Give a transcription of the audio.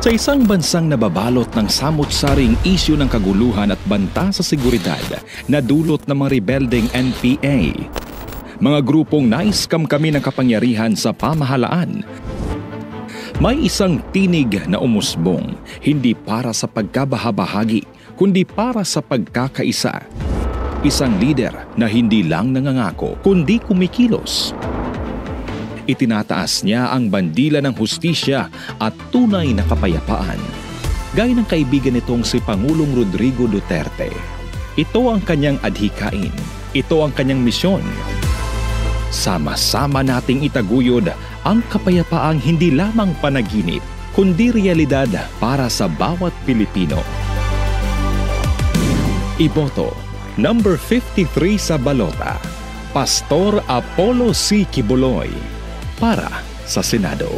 Sa isang bansang nababalot ng samot-saring isyu ng kaguluhan at banta sa seguridad na dulot ng mga rebeldeng NPA, mga grupong naiskam kami ng kapangyarihan sa pamahalaan, may isang tinig na umusbong, hindi para sa pagkabahabahagi, kundi para sa pagkakaisa. Isang lider na hindi lang nangangako, kundi kumikilos. Itinataas niya ang bandila ng hustisya at tunay na kapayapaan. Gaya ng kaibigan nitong si Pangulong Rodrigo Duterte. Ito ang kanyang adhikain. Ito ang kanyang misyon. Sama-sama nating itaguyod ang kapayapaang hindi lamang panaginip, kundi realidad para sa bawat Pilipino. Iboto, number 53 sa balota, Pastor Apollo C. Quiboloy, para sa Senado.